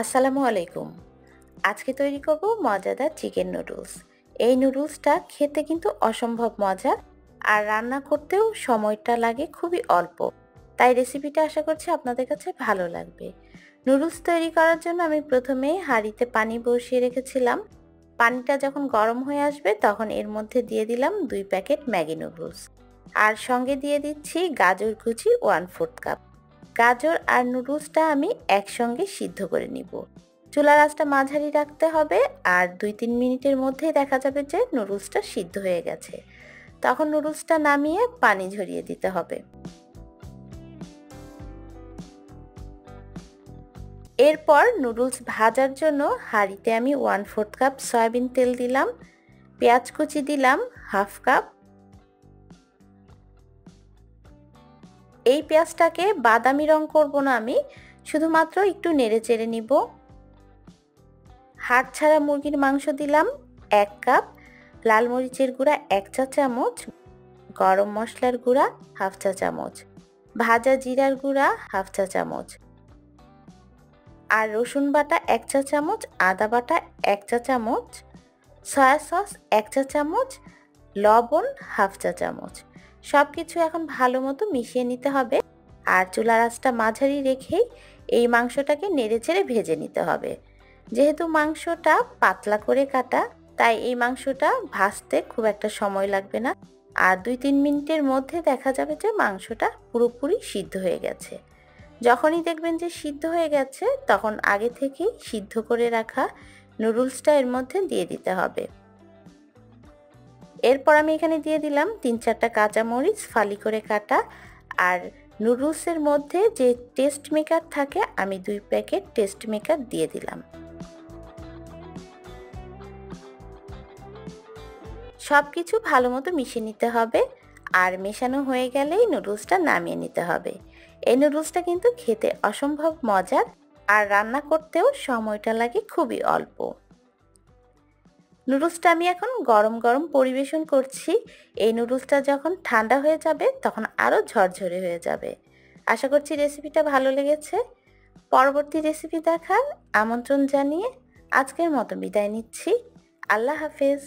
আসসালামু আলাইকুম। আজকে তৈরি করব মজাদার চিকেন নুডলস। এই নুডলসটা খেতে কিন্তু অসম্ভব মজার আর রান্না করতেও সময়টা লাগে খুবই অল্প। তাই রেসিপিটা আশা করছি আপনাদের কাছে ভালো লাগবে। নুডলস তৈরি করার জন্য আমি প্রথমে হাঁড়িতে পানি বসিয়ে রেখেছিলাম। পানিটা যখন গরম হয়ে আসবে তখন এর মধ্যে দিয়ে দিলাম 2 প্যাকেট ম্যাগি নুডলস। আর সঙ্গে দিয়ে দিচ্ছি গাজর কুচি 1/4 কাপ। গাজর আর নুডলসটা আমি একসঙ্গে সিদ্ধ করে নিব। চুলার আঁচটা মাঝারি রাখতে হবে আর 2-3 মিনিটের মধ্যেই দেখা যাবে যে নুডলসটা সিদ্ধ হয়ে গেছে। তখন নুডলসটা নামিয়ে পানি ঝরিয়ে দিতে হবে। এরপর নুডলস ভাজার জন্য হাঁড়িতে আমি 1/4 কাপ সয়াবিন তেল দিলাম, পেঁয়াজ কুচি দিলাম 1/2 কাপ। এই পেঁয়াজটাকে বাদামি রং করব না, আমি শুধুমাত্র একটু নেড়ে চেড়ে নিব। হাড় ছাড়া মুরগির মাংস দিলাম 1 কাপ, লাল মরিচের গুঁড়া 1 চা চামচ, গরম মশলার গুঁড়া 1/2 চা চামচ, ভাজা জিরার গুঁড়া 1/2 চা চামচ, আর রসুন বাটা 1 চা চামচ, আদা বাটা 1 চা চামচ, সয়া সস 1 চা চামচ, লবণ 1/2 চা চামচ। সব কিছু এখন ভালো মতো মিশিয়ে নিতে হবে আর চুলার আঁচটা মাঝারি রেখেই এই মাংসটাকে নেড়েচেড়ে ভেজে নিতে হবে। যেহেতু মাংসটা পাতলা করে কাটা, তাই এই মাংসটা ভাজতে খুব একটা সময় লাগবে না আর 2-3 মিনিটের মধ্যে দেখা যাবে যে মাংসটা পুরোপুরি সিদ্ধ হয়ে গেছে। যখনই দেখবেন যে সিদ্ধ হয়ে গেছে তখন আগে থেকেই সিদ্ধ করে রাখা নুডলসটা এর মধ্যে দিয়ে দিতে হবে। এরপর আমি এখানে দিয়ে দিলাম 3-4টা কাঁচামরিচ ফালি করে কাটা আর নুডলসের মধ্যে যে টেস্ট মেকার থাকে আমি 2 প্যাকেট টেস্ট মেকার দিয়ে দিলাম। সব কিছু ভালো মতো মিশিয়ে নিতে হবে আর মেশানো হয়ে গেলেই নুডলসটা নামিয়ে নিতে হবে। এই নুডলসটা কিন্তু খেতে অসম্ভব মজার আর রান্না করতেও সময়টা লাগে খুবই অল্প। নুডলসটা আমি এখন গরম গরম পরিবেশন করছি। এই নুডলসটা যখন ঠান্ডা হয়ে যাবে তখন আরও ঝরঝরে হয়ে যাবে। আশা করছি রেসিপিটা ভালো লেগেছে। পরবর্তী রেসিপি দেখার আমন্ত্রণ জানিয়ে আজকের মতো বিদায় নিচ্ছি। আল্লাহ হাফেজ।